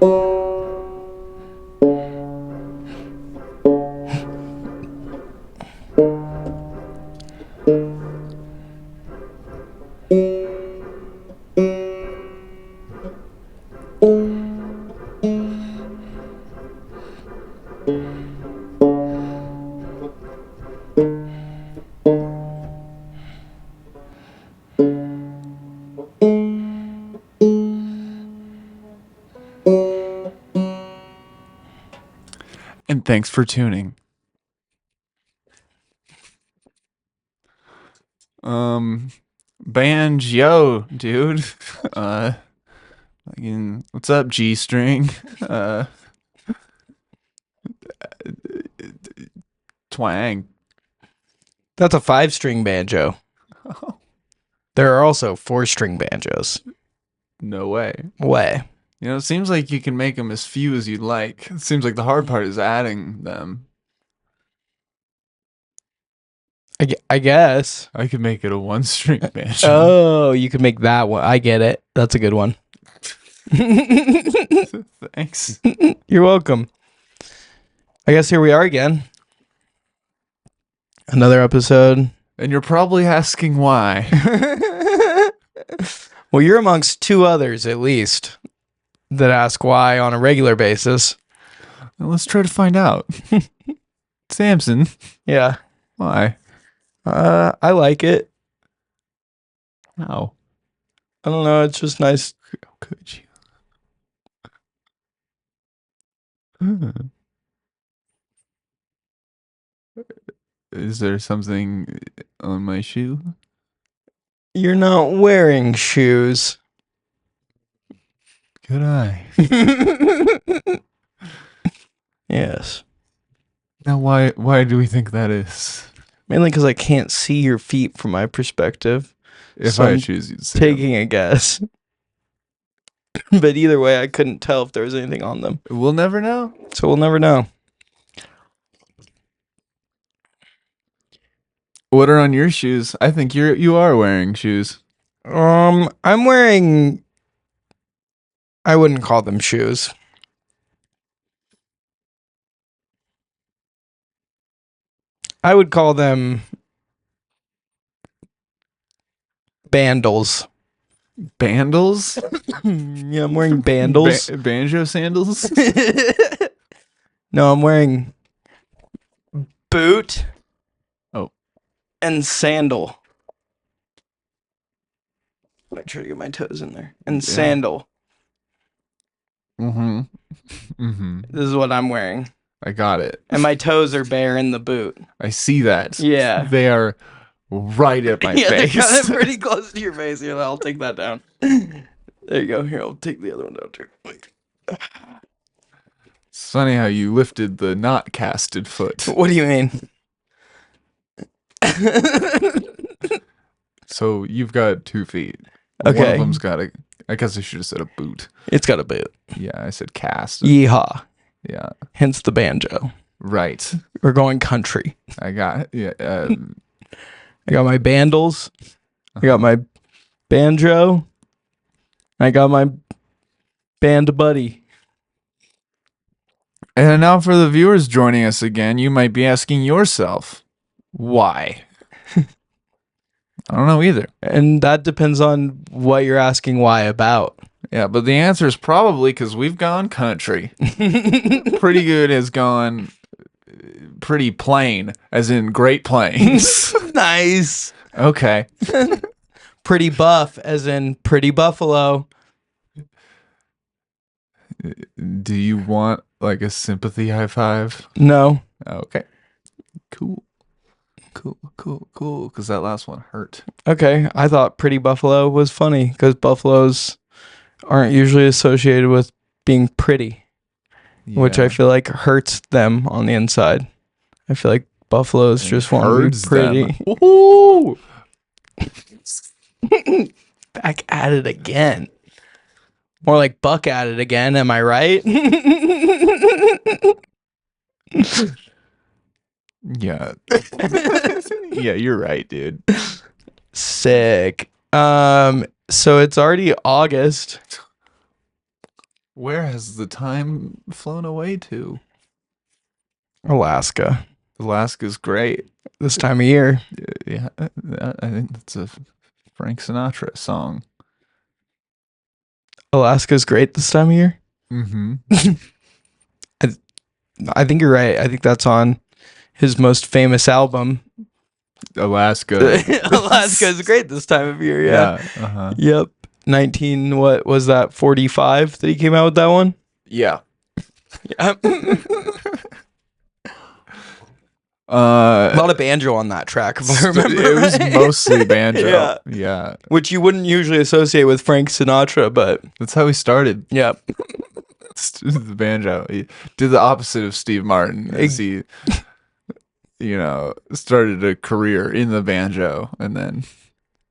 And thanks for tuning. Banjo, dude. What's up, G string? Twang. That's a 5-string banjo. There are also 4-string banjos. No way. Way. You know, it seems like you can make them as few as you'd like. It seems like the hard part is adding them. I guess. I could make it a 1-string banjo. Oh, you could make that one. I get it. That's a good one. Thanks. You're welcome. I guess here we are again. Another episode. And you're probably asking why. Well, you're amongst 2 others, at least, that ask why on a regular basis. Well, let's try to find out. Samson. Yeah. Why? I like it. How? I don't know. It's just nice. How could you? Is there something on my shoe? You're not wearing shoes. Could I? Yes. Now, why do we think that is? Mainly because I can't see your feet from my perspective. If So I I'm choose, you'd say taking a guess. But either way, I couldn't tell if there was anything on them. we'll never know. So we'll never know. What are on your shoes? I think you are wearing shoes. I'm wearing... I wouldn't call them shoes. I would call them bandals. Bandles? Yeah, I'm wearing bandals. Banjo sandals? No, I'm wearing boot. Oh. And sandal. Make sure to get my toes in there. And Yeah. sandal. Mm-hmm. Mm-hmm. This is what I'm wearing. I got it. And my toes are bare in the boot. I see that. Yeah. They are right at my Yeah, face. they're kind of pretty close to your face. Here, I'll take that down. There you go. Here, I'll take the other one down too. It's funny how you lifted the not casted foot. What do you mean? So you've got 2 feet. One Okay. of them's got I guess I should have said a boot. It's got a boot. Yeah, I said cast. Yeehaw. Yeah. Hence the banjo. Right. We're going country. I got it. Yeah. I got my bandals. I got my banjo. I got my band buddy. And now for the viewers joining us again, you might be asking yourself, why? I don't know either. And that depends on what you're asking why about. Yeah, but the answer is probably because we've gone country. Pretty good has gone pretty plain, as in Great Plains. Nice. Okay. Pretty buff, as in pretty buffalo. Do you want like a sympathy high five? No. Okay. Cool. Because that last one hurt. Okay. I thought pretty buffalo was funny because buffaloes aren't usually associated with being pretty, which I Yeah. feel like hurts them on the inside. I feel like buffaloes just want to Herds be pretty. them. Woo! Back at it again. More like buck at it again. Am I right? Yeah. Yeah, you're right, dude. Sick. So it's already August. Where has the time flown away to? Alaska. Alaska's great. This time of year. Yeah, I think that's a Frank Sinatra song. Alaska's great this time of year. Mm-hmm. I think you're right. I think that's on his most famous album. Alaska. Alaska is great this time of year. Yeah. Uh-huh. Yep. 19, what was that? 45 that he came out with that one? Yeah. Yeah. A A lot of banjo on that track, if I remember. It was right. mostly banjo. Yeah. Yeah. Which you wouldn't usually associate with Frank Sinatra, but That's how he started. yeah. The banjo. He did the opposite of Steve Martin. As he, started a career in the banjo and then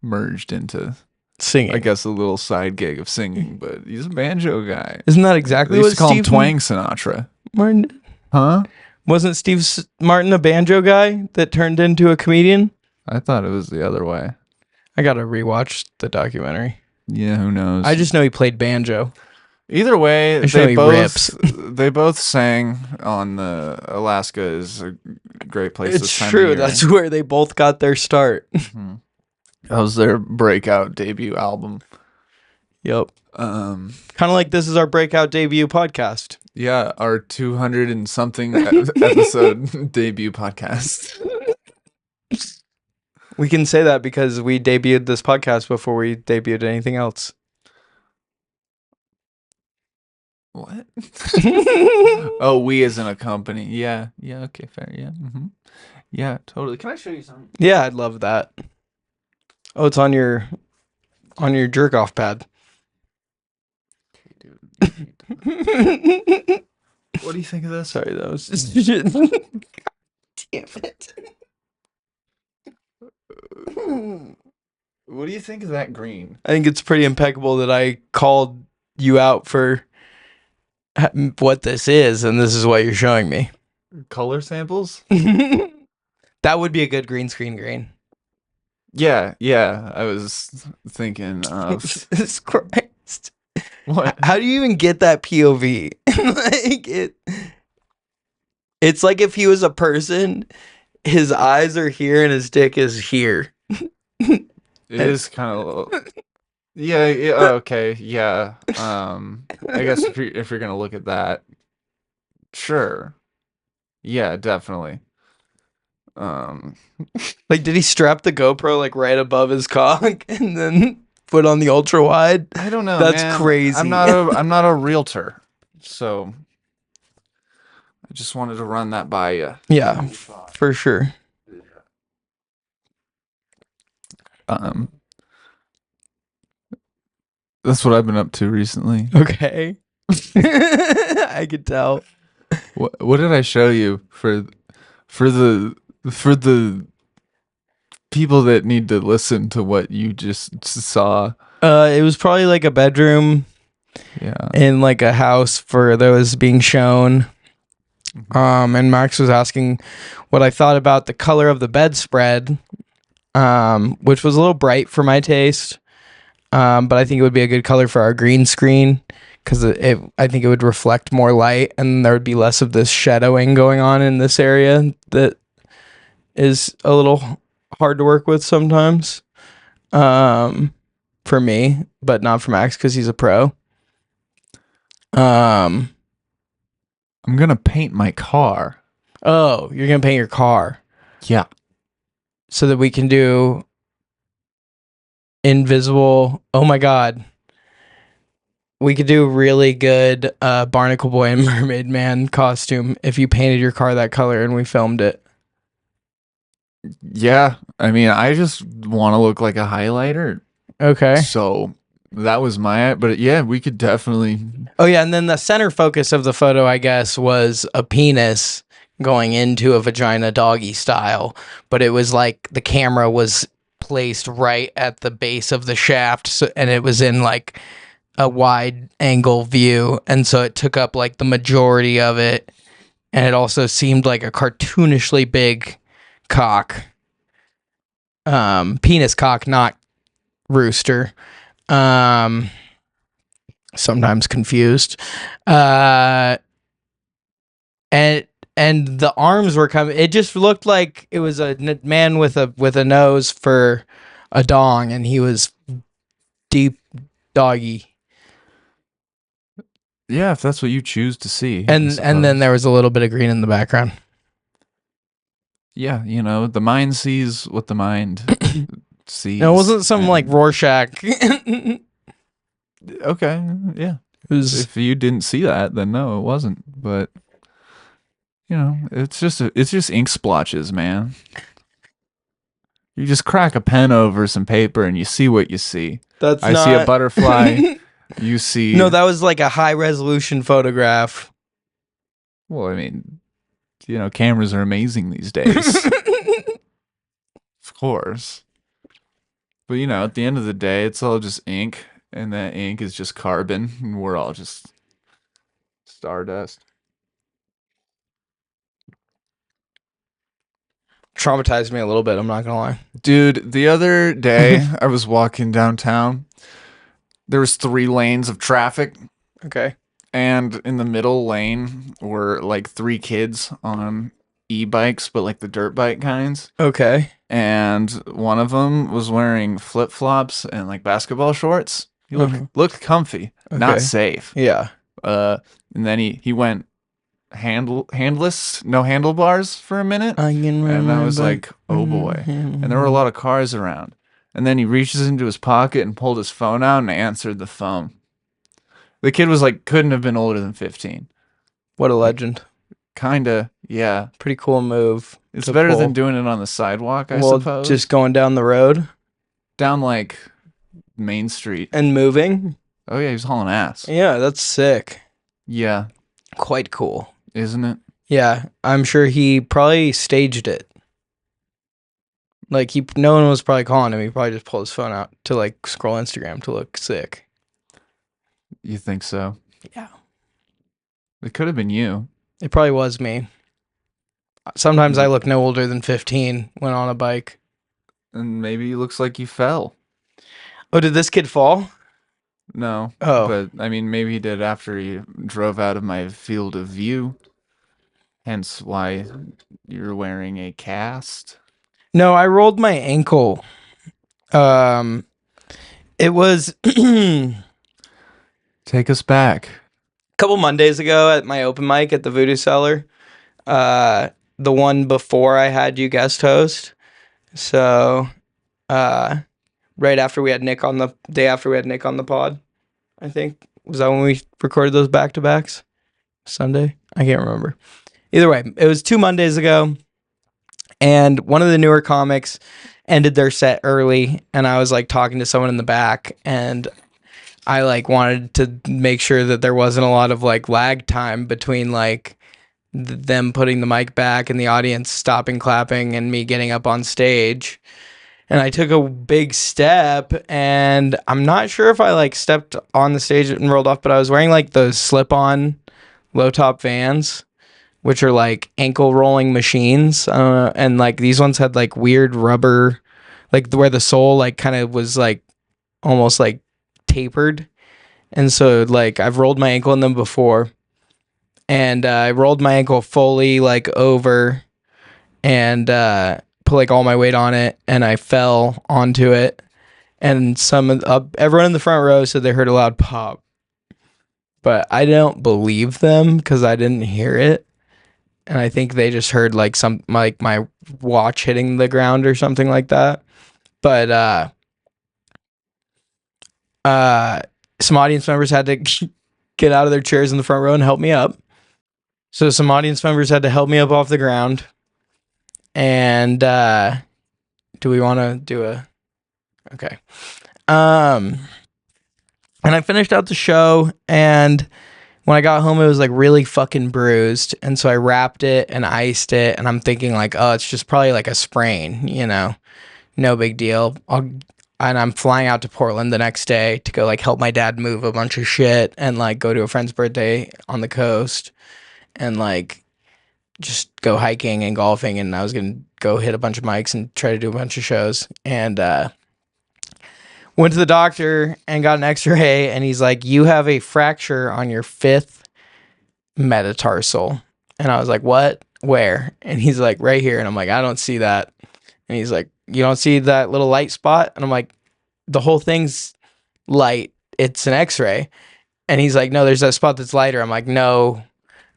merged into, Singing. I guess, a little side gig of singing. But he's a banjo guy. Isn't that exactly They what used to call him Steve Twang Sinatra. Martin? Huh? Wasn't Steve Martin a banjo guy that turned into a comedian? I thought it was the other way. I gotta rewatch the documentary. Yeah, who knows? I just know he played banjo. Either way, just know he rips. they both sang on the Alaska is a great place. It's this time true. Of year. That's where they both got their start. That was their breakout debut album. Yep. Um, Kind of like this is our breakout debut podcast. Yeah, our 200 and something episode debut podcast. We can say that because we debuted this podcast before we debuted anything else. What? Oh, we as in a company. Yeah. Yeah. Okay. Fair. Yeah. Yeah. Totally. Can I show you something? Yeah, I'd love that. Oh, it's on your jerk off pad. Okay, dude. What do you think of this? Sorry, that was just God damn it. What do you think of that green? I think it's pretty impeccable that I called you out for what this is, and this is what you're showing me. Color samples? That would be a good green screen green. Yeah. I was thinking of Jesus Christ. what? How do you even get that POV? It's like if he was a person, his eyes are here and his dick is here. It is kind of. Yeah. Okay. Yeah. I guess if you're gonna look at that, sure. Yeah. Definitely. Like, did he strap the GoPro like right above his cock and then put on the ultra wide? I don't know. That's man. crazy. I'm not a realtor, so I just wanted to run that by you. Yeah, for sure. That's what I've been up to recently. Okay. I could tell. What did I show you for the people that need to listen to what you just saw? It was probably like a bedroom Yeah. in like a house that was being shown. And Max was asking what I thought about the color of the bedspread, which was a little bright for my taste. But I think it would be a good color for our green screen because I think it would reflect more light and there would be less of this shadowing going on in this area that is a little hard to work with sometimes. For me, but not for Max because he's a pro. I'm gonna paint my car. Oh, you're gonna paint your car. Yeah. So that we can do invisible. Oh my god. We could do really good Barnacle Boy and Mermaid Man costume if you painted your car that color and we filmed it. Yeah. I mean, I just want to look like a highlighter. Okay. So that was but yeah, we could definitely. Oh yeah, and then the center focus of the photo, I guess, was a penis going into a vagina doggy style, but it was like the camera was placed right at the base of the shaft, and it was in like a wide angle view, and so it took up like the majority of it, and it also seemed like a cartoonishly big cock. Penis cock, not rooster. So sometimes confused. Uh, and and the arms were coming. It just looked like it was a man with a nose for a dong, and he was deep doggy. Yeah, if that's what you choose to see, I And then suppose. there was a little bit of green in the background. Yeah, the mind sees what the mind It sees. wasn't some like And Rorschach. It okay, yeah. was If you didn't see that, then no, it wasn't. But it's just ink splotches, man. You just crack a pen over some paper and you see what you see. that's I see a not. butterfly. You see, No, that was like a high resolution photograph. well, I mean, cameras are amazing these days, of course. But at the end of the day, it's all just ink, and that ink is just carbon, and we're all just stardust. Traumatized me a little bit. I'm not gonna lie. Dude, the other day I was walking downtown. There was 3 lanes of traffic, Okay. and in the middle lane were like 3 kids on e-bikes, but like the dirt bike kinds. Okay. And one of them was wearing flip-flops and like basketball shorts. He Mhm. looked comfy, not Okay. safe. Yeah. Uh, and then he went handless, no handlebars for a minute, I can and I was remember. like, oh boy. And there were a lot of cars around. And then he reaches into his pocket and pulled his phone out and answered the phone. The kid was like, couldn't have been older than 15. What a Like, legend. kinda, yeah. Pretty cool move It's to better than pull. doing it on the sidewalk, I Well, just suppose. going down the road Down like Main Street. and moving. Oh yeah, he was hauling ass. Yeah, that's sick. Yeah, Quite cool. isn't it? Yeah, I'm sure he probably staged it. Like no one was probably calling him. He probably just pulled his phone out to like scroll Instagram to look sick. You think so? Yeah, It could have been you. it probably was me. Sometimes I And look no older than 15 when on a bike. maybe it looks like you fell. Oh, did this kid fall? No, Oh, but I mean, maybe he did after he drove out of my field of view. Hence why you're wearing a cast. no, I rolled my ankle. Um, it was a Take us back. couple Mondays ago at my open mic at the Voodoo Cellar. Uh, the one before I had you guest host. So, uh, right after we had Nick on the day after we had Nick on the pod, I think was that when we recorded those back to backs. Sunday, I can't remember. Either way, it was 2 Mondays ago, and one of the newer comics ended their set early, and I was like talking to someone in the back, and I like wanted to make sure that there wasn't a lot of like lag time between like them putting the mic back and the audience stopping clapping and me getting up on stage. And I took a big step, and I'm not sure if I like stepped on the stage and rolled off, but I was wearing like those slip-on low top Vans, which are like ankle rolling machines. And like these ones had like weird rubber, like where the sole like kind of was like almost like tapered. And so like I've rolled my ankle in them before, and I rolled my ankle fully like over and put like all my weight on it, and I fell onto it. And everyone in the front row said they heard a loud pop, but I don't believe them because I didn't hear it. And I think they just heard like some like my watch hitting the ground or something like that. But uh, some audience members had to get out of their chairs in the front row and help me up. So some audience members had to help me up off the ground. And do we want to do a okay? Um, and I finished out the show, and when I got home, it was like really fucking bruised. And so I wrapped it and iced it. And I'm thinking like, oh, it's just probably like a sprain, no big deal. And I'm flying out to Portland the next day to go like help my dad move a bunch of shit and like go to a friend's birthday on the coast and like just go hiking and golfing. And I was going to go hit a bunch of mics and try to do a bunch of shows. And Went to the doctor and got an x-ray, and he's like, you have a fracture on your 5th metatarsal. And I was like, what? Where? And he's like, right here. And I'm like, I don't see that. And he's like, you don't see that little light spot? And I'm like, the whole thing's light. It's an x-ray. And he's like, no, there's that spot that's lighter. I'm like, no,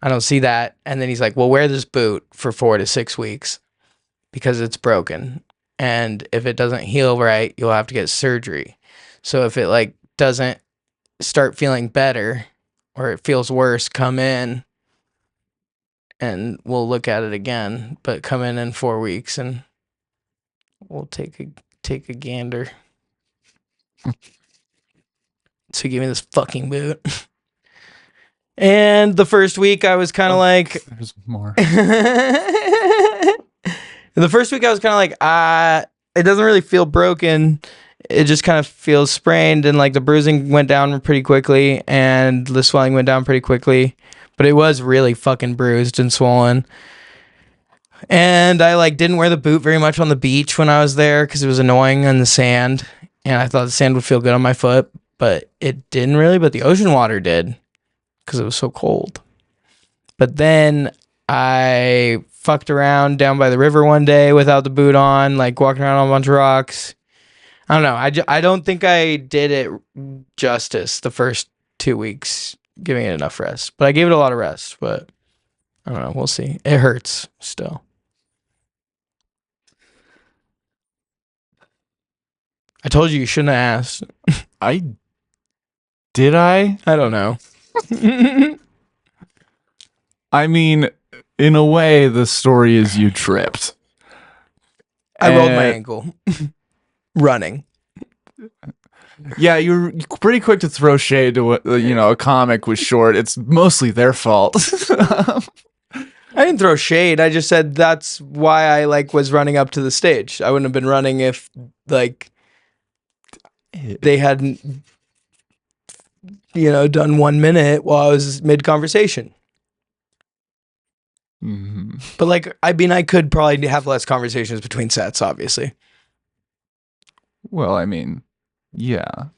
I don't see that. And then he's like, well, wear this boot for 4 to 6 weeks because it's broken. And if it doesn't heal right, you'll have to get surgery. So if it like doesn't start feeling better or it feels worse, come in and we'll look at it again. But come in 4 weeks and we'll take a gander. So he gave me this fucking boot. And the first week I was kind of like, there's more. The first week I was kind of like, it doesn't really feel broken. It just kind of feels sprained, and like the bruising went down pretty quickly and the swelling went down pretty quickly, but it was really fucking bruised and swollen. And I like didn't wear the boot very much on the beach when I was there because it was annoying in the sand, and I thought the sand would feel good on my foot, but it didn't really, but the ocean water did because it was so cold. But then I fucked around down by the river one day without the boot on, like walking around on a bunch of rocks. I don't know. I don't think I did it justice the first 2 weeks, giving it enough rest. But I gave it a lot of rest, but I don't know. We'll see. It hurts still. I told you shouldn't have asked. Did I? I don't know. I mean, in a way, the story is you tripped. I rolled my ankle. Running. Yeah, you're pretty quick to throw shade to what a comic was short. It's mostly their fault. I didn't throw shade. I just said that's why I like was running up to the stage. I wouldn't have been running if like they hadn't done 1 minute while I was mid conversation. Mm-hmm. But like, I mean, I could probably have less conversations between sets, obviously. Well, I mean, yeah.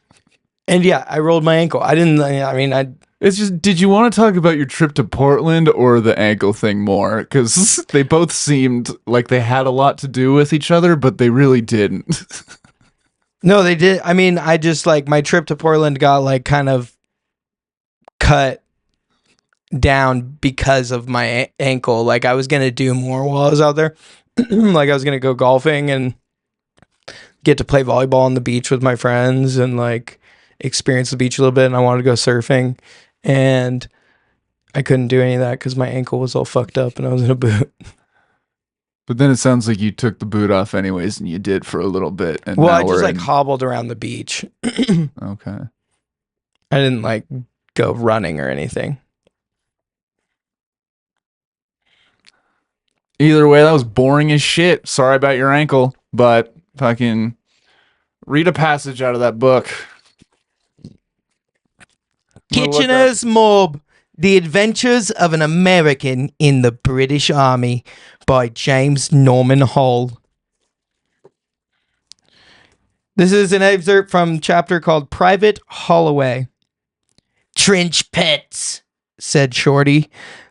And yeah, I rolled my ankle. It's just, did you want to talk about your trip to Portland or the ankle thing more? Because they both seemed like they had a lot to do with each other, but they really didn't. No, they did. I mean, I just like my trip to Portland got like kind of cut down because of my ankle. Like I was going to do more while I was out there. Like I was going to go golfing and get to play volleyball on the beach with my friends and like experience the beach a little bit. And I wanted to go surfing, and I couldn't do any of that because my ankle was all fucked up and I was in a boot. But then it sounds like you took the boot off anyways, and you did for a little bit. And well, I just like hobbled around the beach. Okay. I didn't like go running or anything. Either way, that was boring as shit. Sorry about your ankle, but fucking read a passage out of that book. Kitchener's Mob: The Adventures of an American in the British Army by James Norman Hall. This is an excerpt from a chapter called Private Holloway. Trench pets, said Shorty.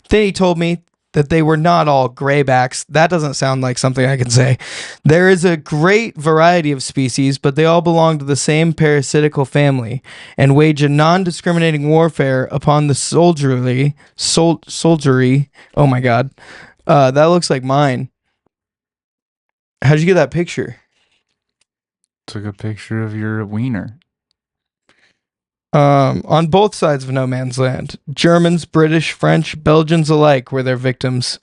Then he told me that they were not all graybacks. That doesn't sound like something I can say. There is a great variety of species, but they all belong to the same parasitical family and wage a non-discriminating warfare upon the soldiery. Oh my God. That looks like mine. How'd you get that picture? Took a picture of your wiener. On both sides of no man's land, Germans, British, French, Belgians alike were their victims.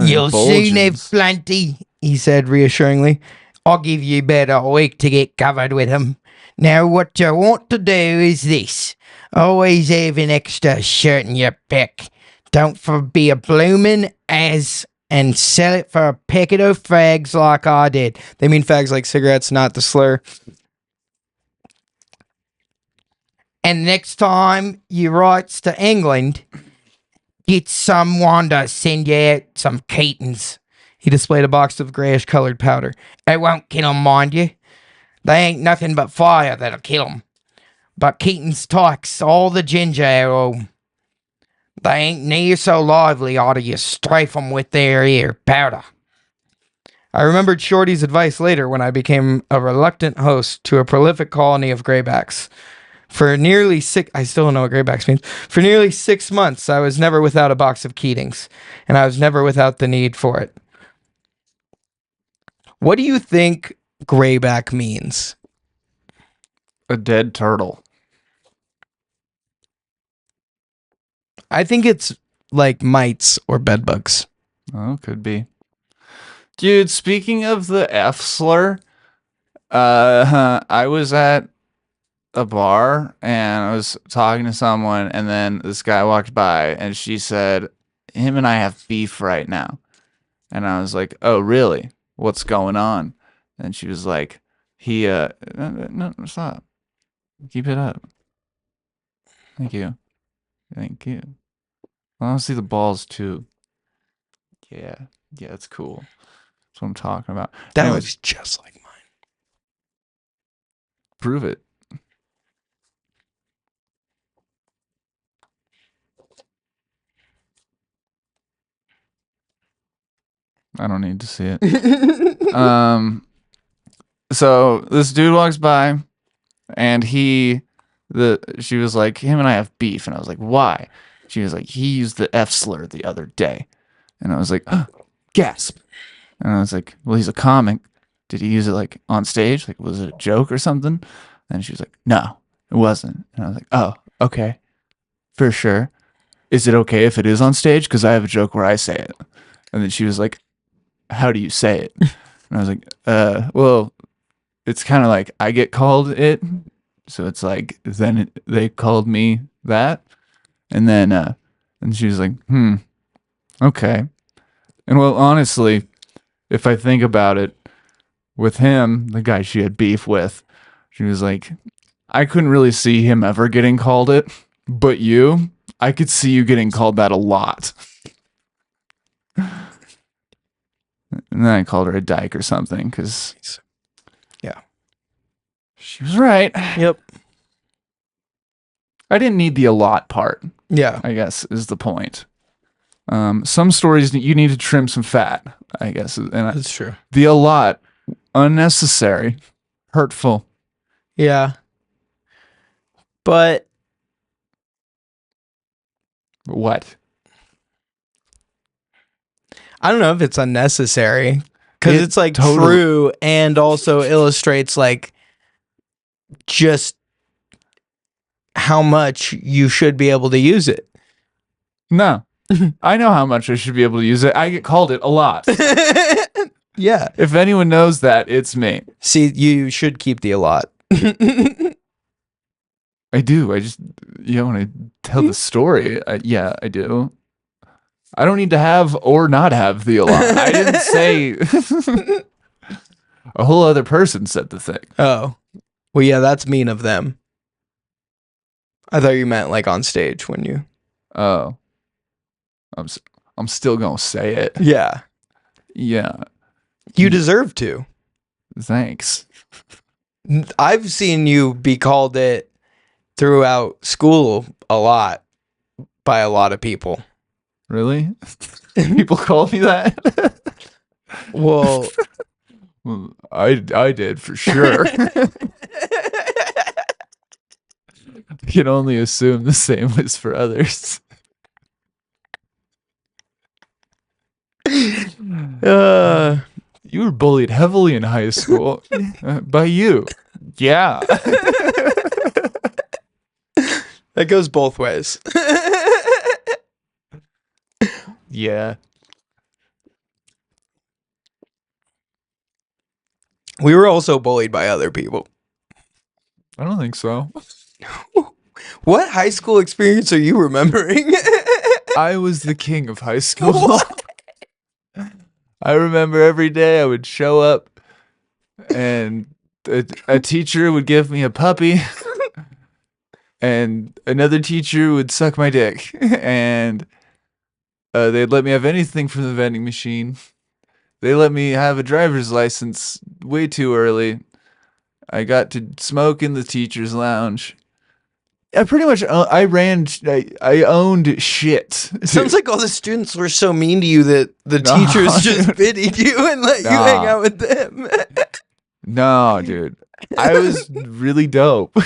You'll soon have plenty, he said reassuringly. I'll give you about a week to get covered with them. Now what you want to do is this. Always have an extra shirt in your pack. Don't be a bloomin' ass and sell it for a packet of fags like I did. They mean fags like cigarettes, not the slur. And next time you writes to England, get someone to send you out some Keatons. He displayed a box of grayish-colored powder. It won't kill 'em, mind you. They ain't nothing but fire that'll kill 'em. But Keaton's tykes all the ginger ale. They ain't near so lively oughter you strafe 'em with their ear powder. I remembered Shorty's advice later when I became a reluctant host to a prolific colony of graybacks. For nearly I still don't know what graybacks means. For nearly 6 months, I was never without a box of Keatings, and I was never without the need for it. What do you think grayback means? A dead turtle. I think it's like mites or bedbugs. Oh, could be. Dude, speaking of the F slur, I was at a bar and I was talking to someone, and then this guy walked by and she said, "Him and I have beef right now." And I was like, "Oh, really? What's going on?" And she was like, no, stop. Keep it up. Thank you. Thank you. I want to see the balls too. Yeah. Yeah, it's cool. That's what I'm talking about. That Anyways, looks just like mine. prove it. I don't need to see it. So this dude walks by and she was like, "Him and I have beef." And I was like, "Why?" She was like, "He used the F slur the other day." And I was like, gasp. And I was like, "Well, he's a comic. Did he use it like on stage? Like, was it a joke or something?" And she was like, "No, it wasn't." And I was like, "Oh, okay, for sure. Is it okay if it is on stage? Because I have a joke where I say it." And then she was like, "How do you say it?" And I was like, well, it's kind of like I get called it. So it's like, then they called me that. And then, and she was like, okay. And well, honestly, if I think about it, with him, the guy she had beef with, she was like, I couldn't really see him ever getting called it, but I could see you getting called that a lot. And then I called her a dyke or something because, Yeah. she was right. Yep. I didn't need the a lot part, Yeah. I guess, is the point. Some stories you need to trim some fat, I guess. And That's true. the a lot, unnecessary, hurtful. Yeah. But What? I don't know if it's unnecessary because it's like totally- true and also illustrates like just how much you should be able to use it. No. I know how much I should be able to use it. I get called it a lot. Yeah. If anyone knows that, it's me. See, you should keep the a lot. I do. I just, when I tell the story, yeah, I do. I don't need to have or not have the a lot. I didn't say. A whole other person said the thing. Oh. Well, yeah, that's mean of them. I thought you meant like on stage when you. Oh. I'm still gonna say it. Yeah. Yeah. You deserve to. Thanks. I've seen you be called it throughout school a lot by a lot of people. Really? People call me that? Well, Well, I did for sure. You can only assume the same was for others. You were bullied heavily in high school. By you. Yeah. that goes both ways. Yeah. We were also bullied by other people. I don't think so. What high school experience are you remembering? I was the king of high school. I remember every day I would show up and a teacher would give me a puppy and another teacher would suck my dick and they'd let me have anything from the vending machine. They let me have a driver's license way too early. I got to smoke in the teacher's lounge. I pretty much I owned shit. It sounds like all the students were so mean to you that the No, teachers just dude. pitied you and let you hang Nah. out with them. No, dude. I was really dope.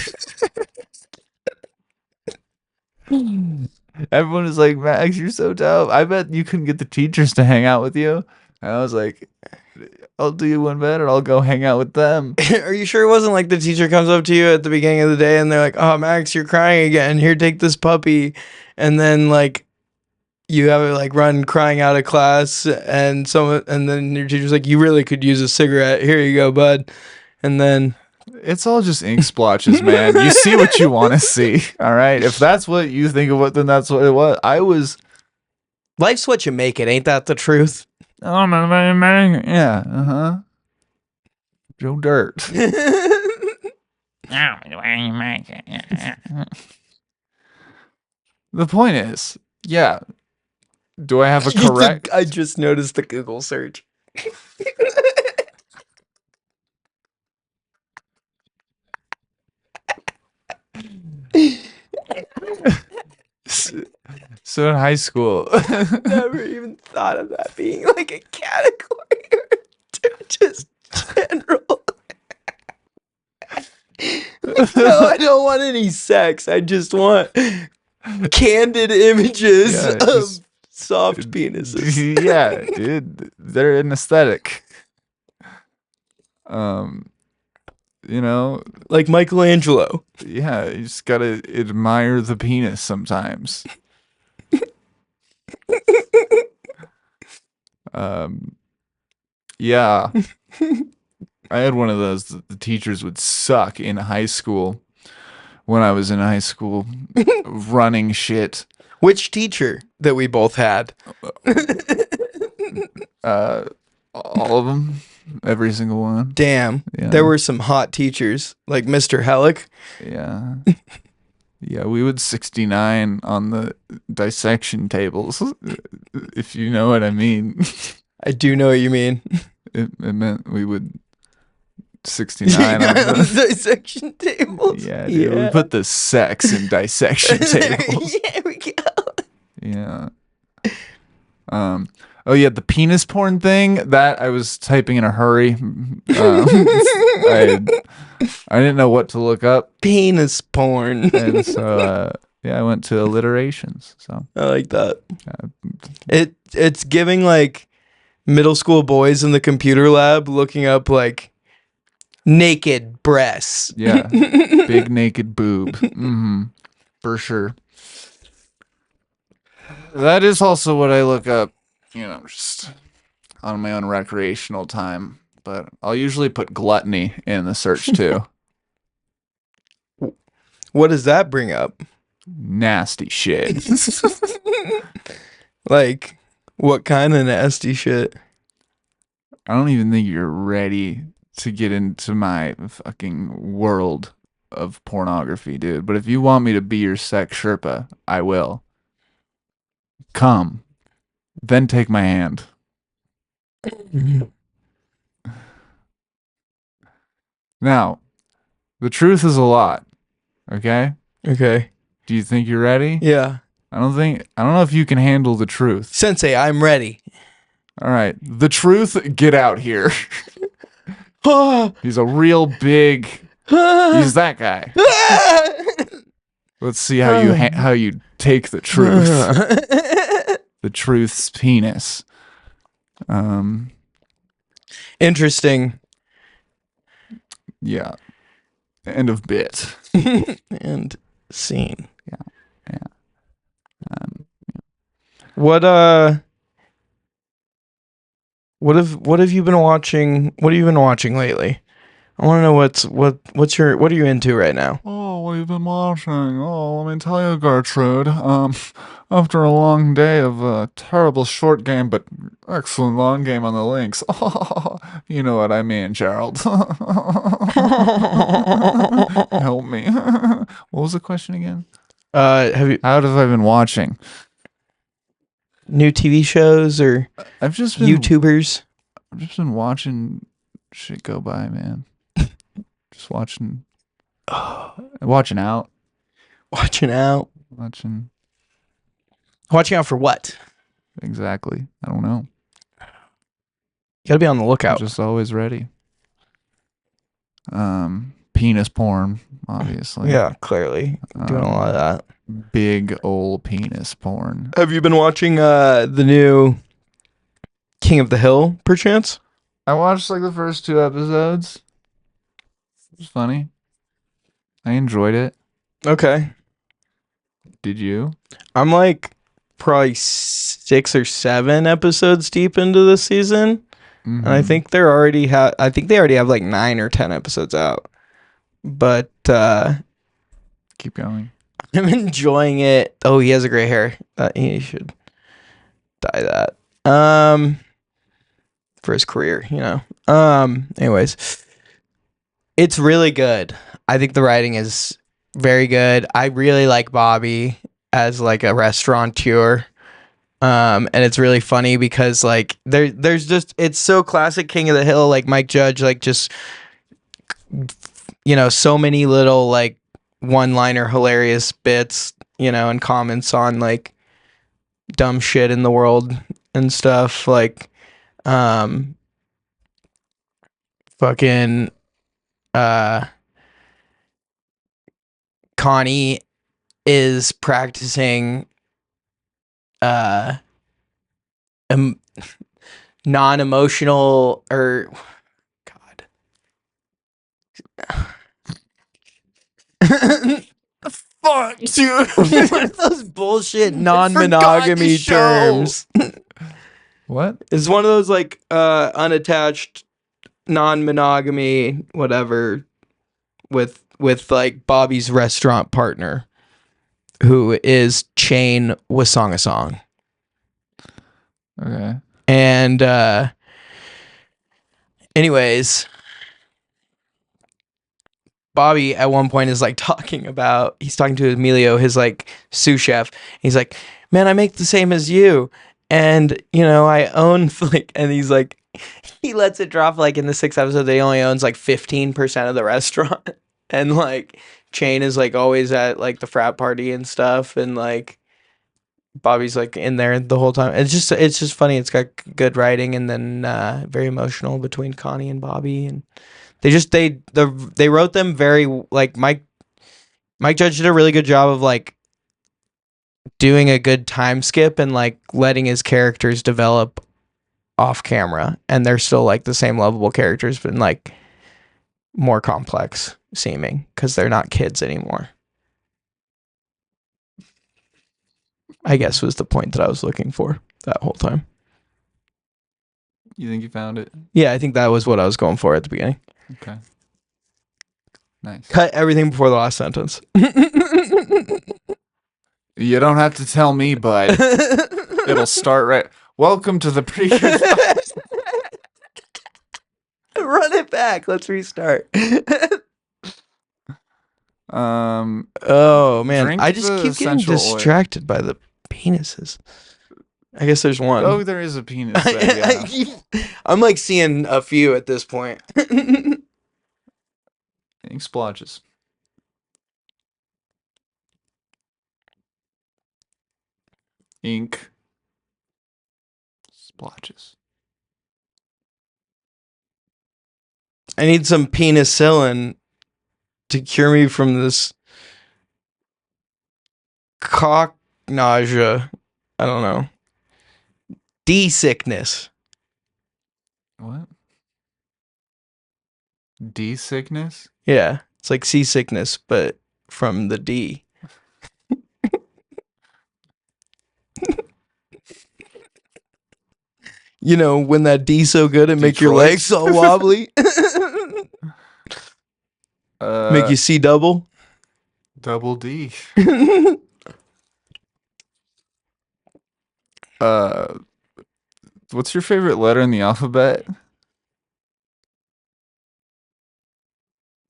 Everyone was like, Max, you're so dope. I bet you couldn't get the teachers to hang out with you. And I was like, I'll do you one better. I'll go hang out with them. Are you sure it wasn't like the teacher comes up to you at the beginning of the day and they're like, "Oh, Max, you're crying again. Here, take this puppy," and then like you have it like run crying out of class, and then your teacher's like, "You really could use a cigarette. Here you go, bud," and then It's all just ink splotches, man. You see what you want to see. All right. If that's what you think of what, then that's what it was. I was. life's what you make it. Ain't that the truth? Oh my man. Yeah. Joe Dirt. The point is, yeah. Do I have a correct? I just noticed the Google search. So in high school, Never even thought of that being like a category or just general. No, I don't want any sex. I just want candid images Yeah, of just- soft penises. yeah, dude, they're an aesthetic. You know, Like Michelangelo. yeah, you just gotta admire the penis sometimes. Yeah, I had one of those that the teachers would suck in high school. When I was in high school, running shit. Which teacher that we both had? All of them, every single one. Damn, Yeah. there were some hot teachers like Mr. Hellick. Yeah. Yeah, we would 69 on the dissection tables, if you know what I mean. I do know what you mean. It meant we would 69 on On the the. dissection tables. Yeah, dude, we put the sex in dissection tables. There we go. Yeah. Oh yeah, the penis porn thing that I was typing in a hurry. I didn't know what to look up, Penis porn. and so yeah, I went to alliterations. So I like that. It's giving like middle school boys in the computer lab looking up like naked breasts. yeah, big naked boob, for sure. That is also what I look up, just on my own recreational time. But I'll usually put gluttony in the search too. What does that bring up? Nasty shit. Like, what kind of nasty shit? I don't even think you're ready to get into my fucking world of pornography, dude. But if you want me to be your sex Sherpa, I will. Come. Then take my hand. Now, the truth is a lot. Okay? Okay. Do you think you're ready? Yeah. I don't know if you can handle the truth. Sensei, I'm ready. All right. The truth, get out here. He's a real big. He's that guy. Let's see how you take the truth. The truth's penis. Interesting. Yeah. End of bit. And scene. Yeah. What have you been watching? What have you been watching lately? I want to know what are you into right now? Oh, what have you been watching? Oh, let me tell you, Gertrude. After a long day of a terrible short game, but excellent long game on the links. Oh, you know what I mean, Gerald. Help me. What was the question again? Have you How have I been watching? new TV shows or I've just been YouTubers? I've just been watching shit go by, man. Just watching out, Watching out. watching Watching out for what? exactly. I don't know. You gotta be on the I'm lookout. just always ready. Penis porn, obviously. Yeah, clearly. Doing a lot of that. Big old penis porn. Have you been watching the new King of the Hill, perchance? I watched like the first 2 episodes. It was funny. I enjoyed it. Okay. Did you? I'm like probably 6 or 7 episodes deep into this season. And I think I think they already have like 9 or 10 episodes out. But Keep going. I'm enjoying it. Oh, he has a gray hair. He should dye that. For his career, you know. Anyways, it's really good. I think the writing is very good. I really like Bobby as like a restaurateur. And it's really funny because like there's just it's so classic King of the Hill, like Mike Judge, like just so many little like one-liner hilarious bits, and comments on like dumb shit in the world and stuff. Like fucking uh Connie is practicing uh em- non-emotional or God. Fuck, dude. One of those bullshit non-monogamy terms. What? It's one of those like unattached non-monogamy whatever with like Bobby's restaurant partner who is Chain Wasangasong. Okay. And anyways, Bobby at one point is like he's talking to Emilio, his like sous chef. He's like, "Man, I make the same as you. And, I own like," and he's like, he lets it drop like in the 6th episode that he only owns like 15% of the restaurant. And like Chain is like always at like the frat party and stuff. And like Bobby's like in there the whole time. It's just funny. It's got good writing and then very emotional between Connie and Bobby. And they wrote them very like Mike Judge did a really good job of like doing a good time skip and like letting his characters develop off camera, and they're still like the same lovable characters but like more complex seeming because they're not kids anymore, I guess was the point that I was looking for that whole time. You think you found it? Yeah, I think that was what I was going for at the beginning. Okay. Nice. Cut everything before the last sentence. You don't have to tell me, bud. It'll start right. Welcome to the previous. Run it back. Let's restart. Oh man, I just keep getting distracted by the penises. I guess there's one. Oh, there is a penis there, yeah. I'm like seeing a few at this point. Ink splotches. Ink splotches. I need some penicillin to cure me from this cock nausea. I don't know. D sickness. What? D sickness? Yeah, it's like seasickness, but from the D. When that D so good it make your legs all wobbly. Make you see double. Double D. What's your favorite letter in the alphabet?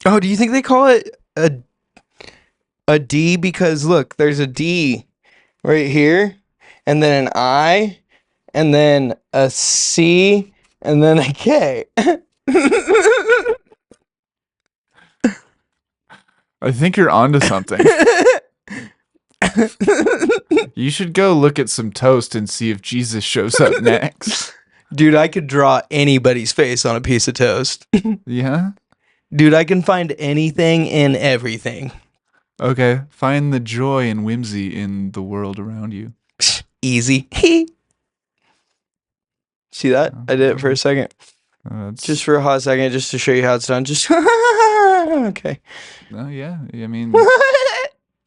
Oh, do you think they call it a D because look, there's a D right here, and then an I, and then a C, and then a K. I think you're onto something. You should go look at some toast and see if Jesus shows up next. Dude, I could draw anybody's face on a piece of toast. Yeah? Dude, I can find anything in everything. Okay. Find the joy and whimsy in the world around you. Easy. See that? I did it for a second. Just for a hot second, just to show you how it's done. Just okay. Oh, yeah. I mean,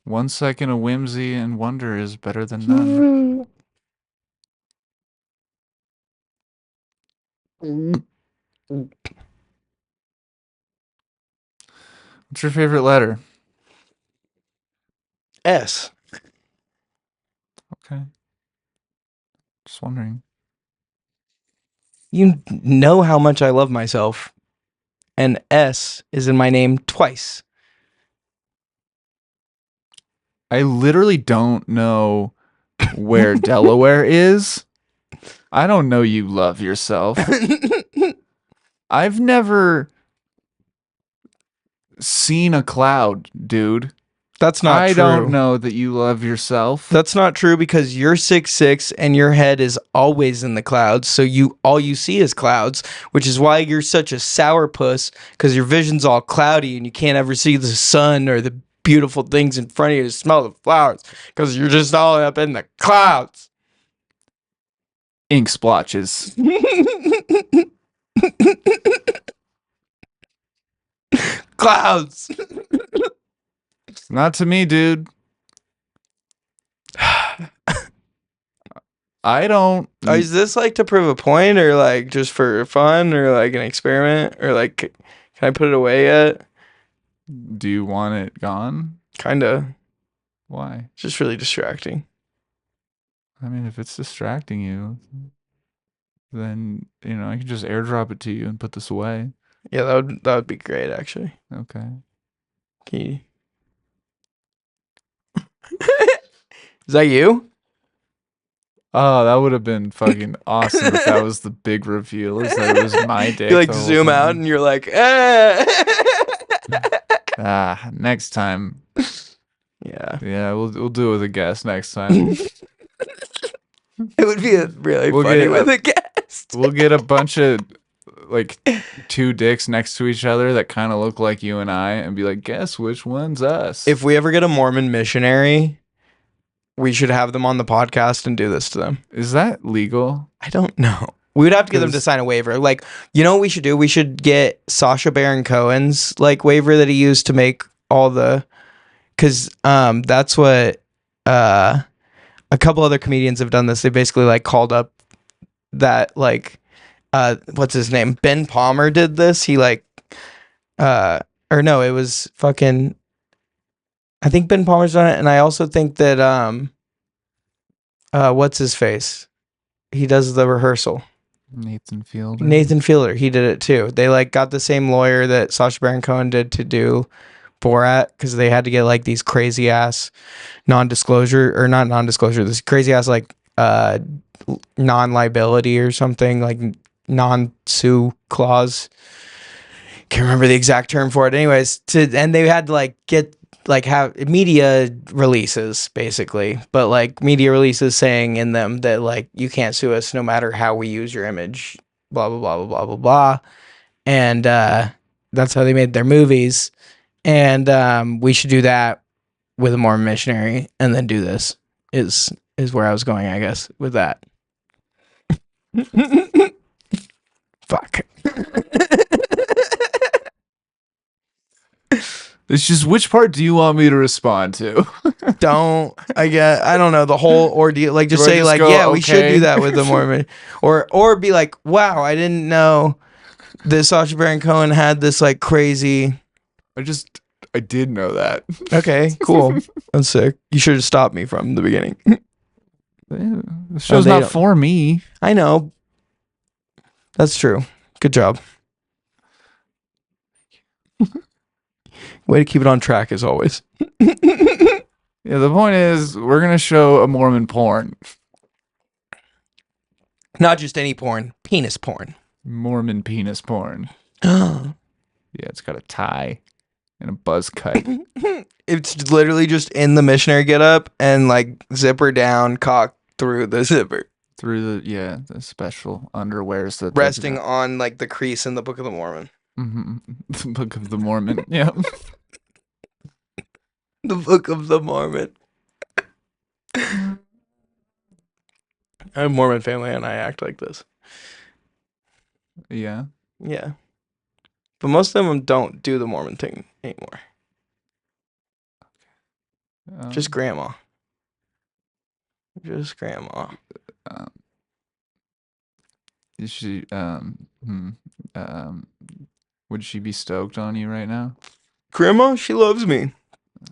1 second of whimsy and wonder is better than none. What's your favorite letter? S. Okay. Just wondering. You know how much I love myself. And S is in my name twice. I literally don't know where Delaware is. I don't know you love yourself. I've never seen a cloud, dude. That's not I true. don't know that you love yourself. That's not true because you're 6'6" and your head is always in the clouds. So all you see is clouds, which is why you're such a sourpuss, because your vision's all cloudy and you can't ever see the sun or the beautiful things in front of you to smell the flowers because you're just all up in the clouds. Ink splotches. Clouds. Not to me, dude. I don't. Is this like to prove a point or like just for fun or like an experiment or like can I put it away yet? Do you want it gone? Kinda. Why? It's just really distracting. I mean, if it's distracting you, then I can just airdrop it to you and put this away. Yeah, that would be great actually. Okay. Can you... Is that you? Oh, that would have been fucking awesome if that was the big reveal. Is that it was my dick. You like zoom out and you're like, next time. Yeah. Yeah, we'll do it with a guest next time. It would be really funny with a guest. We'll get a bunch of like 2 dicks next to each other that kind of look like you and I and be like, guess which one's us? If we ever get a Mormon missionary, we should have them on the podcast and do this to them. Is that legal? I don't know. We would have to get them to sign a waiver. Like, you know what we should do? We should get Sacha Baron Cohen's like waiver that he used to make all the, because that's what a couple other comedians have done this. They basically like called up that like what's his name? Ben Palmer did this. He like or no, it was fucking, I think Ben Palmer's done it, and I also think that what's his face? He does the rehearsal. Nathan Fielder. Nathan Fielder, he did it too. They like got the same lawyer that Sacha Baron Cohen did to do Borat because they had to get like these crazy ass non-disclosure or not non-disclosure, this crazy ass like non-liability or something, like non-sue clause. Can't remember the exact term for it. Anyways, and they had to like get like have media releases basically, but like media releases saying in them that like you can't sue us no matter how we use your image, blah blah blah blah blah blah blah, and that's how they made their movies. And we should do that with a Mormon missionary, and then do this is where I was going, I guess, with that. Fuck. It's just, which part do you want me to respond to? I don't know the whole ordeal. Like just Do I say just like, go, yeah, we should okay? do that with the Mormon, or be like, wow, I didn't know that Sacha Baron Cohen had this like crazy. I did know that. Okay, cool. That's sick. You should have stopped me from the beginning. The show's not for me. I know. That's true. Good job. Way to keep it on track as always. Yeah, the point is, we're going to show a Mormon porn. Not just any porn, penis porn. Mormon penis porn. Oh. Yeah, it's got a tie in a buzz cut. It's literally just in the missionary getup and like zipper down, cock through the zipper, Through the special underwears that they resting present. on like the crease in the Book of the Mormon. The Book of the Mormon. Yeah. The Book of the Mormon. I'm a Mormon family and I act like this. Yeah. Yeah. But most of them don't do the Mormon thing anymore. Just grandma. Just grandma. Um, is she um would she be stoked on you right now? Grandma, she loves me.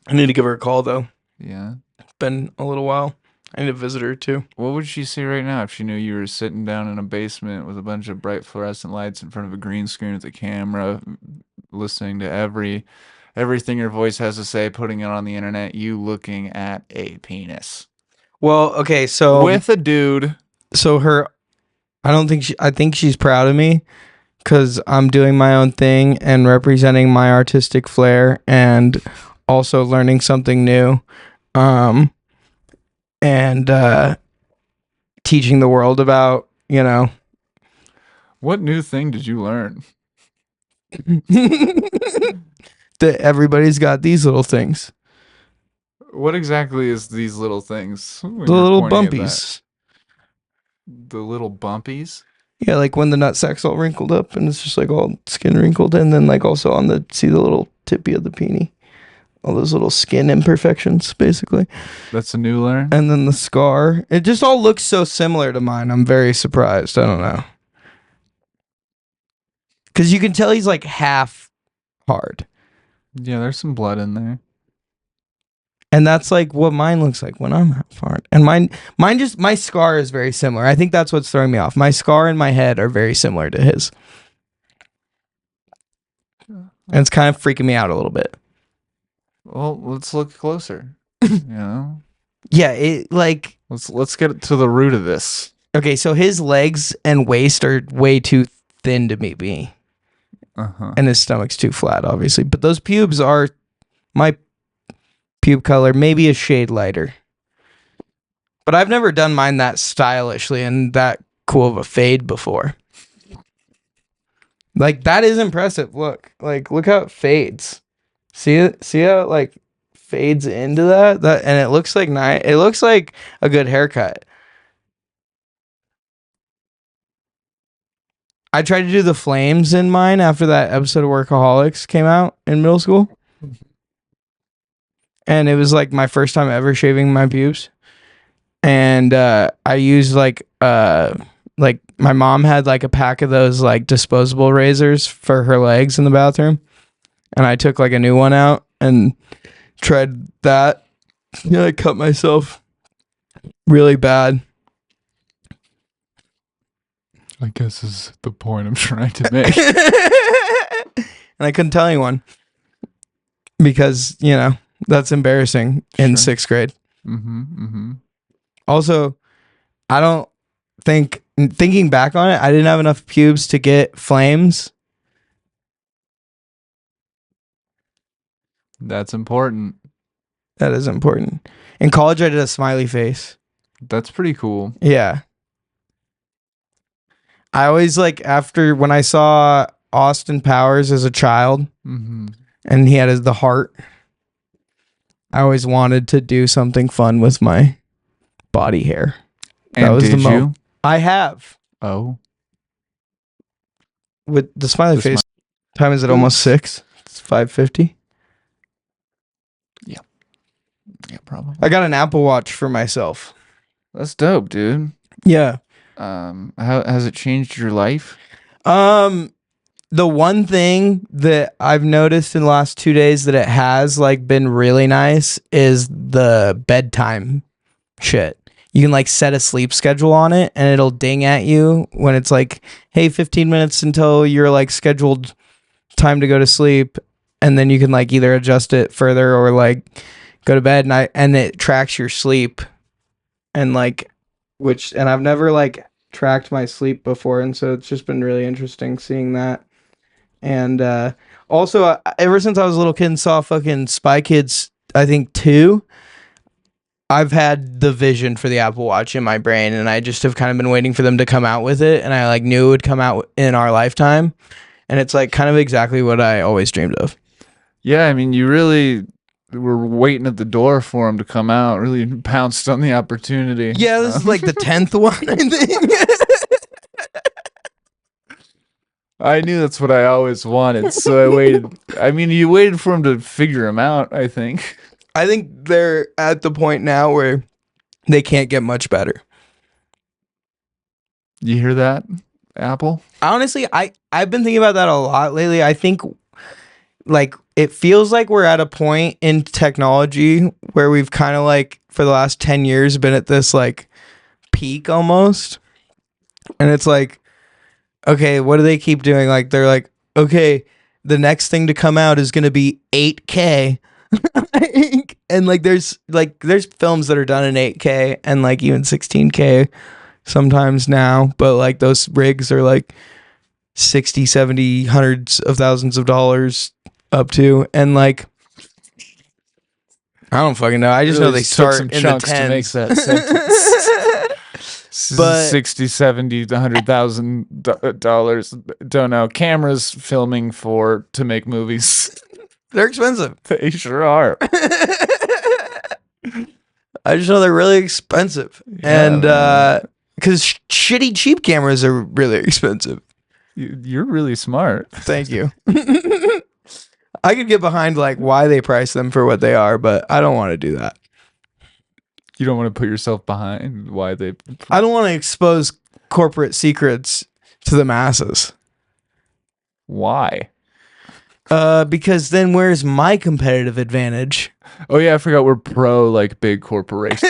I need to give her a call though. Yeah. Been a little while. I need to visit her too. What would she say right now if she knew you were sitting down in a basement with a bunch of bright fluorescent lights in front of a green screen with a camera, listening to everything your voice has to say, putting it on the internet, you looking at a penis Well, okay, so with a dude? her I think she's proud of me cuz I'm doing my own thing and representing my artistic flair and also learning something new. Um and teaching the world about, you know, What new thing did you learn? that everybody's got these little things. What exactly is these little things when The you're little pointing at that? bumpies. The little bumpies? Yeah, like when the nutsack's all wrinkled up and it's just like all skin wrinkled, and then like also on the see the little tippy of the peenie. All those little skin imperfections, basically. That's a new learn? And then the scar. It just all looks so similar to mine. I'm very surprised. I don't know. Because you can tell he's like half hard. Yeah, there's some blood in there. And that's like what mine looks like when I'm half hard. And my scar is very similar. I think that's what's throwing me off. My scar and my head are very similar to his. And it's kind of freaking me out a little bit. Well, let's look closer. You know? Yeah, it like Let's get to the root of this. okay, so his legs and waist are way too thin to meet me. Uh-huh. And his stomach's too flat, obviously. But those pubes are my pube color, maybe a shade lighter. But I've never done mine that stylishly and that cool of a fade before. Like that is impressive. Look how it fades. See it? See how it like fades into that? And it looks like nice. It looks like a good haircut. I tried to do the flames in mine after that episode of Workaholics came out in middle school. And it was like my first time ever shaving my pubes. And I used like my mom had like a pack of those like disposable razors for her legs in the bathroom. And I took like a new one out and tried that. Yeah, I cut myself really bad. I guess is the point I'm trying to make. And I couldn't tell anyone because, you know, that's embarrassing in Sure. 6th grade. Mm-hmm. Mm-hmm. Also, I don't think, thinking back on it, I didn't have enough pubes to get flames. That's important. That is important. In college, I did a smiley face. That's pretty cool. Yeah. I always like after when I saw Austin Powers as a child Mm-hmm. and he had the heart, I always wanted to do something fun with my body hair. And was the did you? I have. Oh. With the smiley The face. Time is it almost 6? It's 5:50. Yeah, probably. I got an Apple Watch for myself. That's dope, dude. Yeah. How has it changed your life? The one thing that I've noticed in the last 2 days that it has like been really nice is the bedtime shit. You can like set a sleep schedule on it and it'll ding at you when it's like, hey, 15 minutes until your like scheduled time to go to sleep. And then you can like either adjust it further or like go to bed and it tracks your sleep. And like, and I've never like tracked my sleep before. And so it's just been really interesting seeing that. And also, ever since I was a little kid and saw fucking Spy Kids, I think 2, I've had the vision for the Apple Watch in my brain, and I just have kind of been waiting for them to come out with it, and I like knew it would come out in our lifetime, and it's like kind of exactly what I always dreamed of. Yeah, I mean, you really were waiting at the door for him to come out. Really pounced on the opportunity. Yeah, this is like the 10th one, I think. I knew that's what I always wanted, so I waited. I mean, you waited for him to figure him out, I think. I think they're at the point now where they can't get much better. You hear that, Apple? Honestly, I've been thinking about that a lot lately. I think like it feels like we're at a point in technology where we've kind of like for the last 10 years been at this like peak almost. And it's like, okay, what do they keep doing? Like they're like, okay, the next thing to come out is going to be 8K. And like there's films that are done in 8K and like even 16K sometimes now, but like those rigs are like 60, 70, hundreds of thousands of dollars up to, and like I don't fucking know. I just know they start some in the chunks to make tens. that sentence. But 60, 70, $100,000. Don't know. Cameras filming to make movies. they're expensive. They sure are. I just know they're really expensive, Yeah, and man. because shitty cheap cameras are really expensive. You're really smart. Thank you. I could get behind like why they price them for what they are, but I don't want to do that. You don't want to put yourself behind why they. I don't want to expose corporate secrets to the masses. Why? Because then where's my competitive advantage? Oh yeah, I forgot we're pro like big corporations.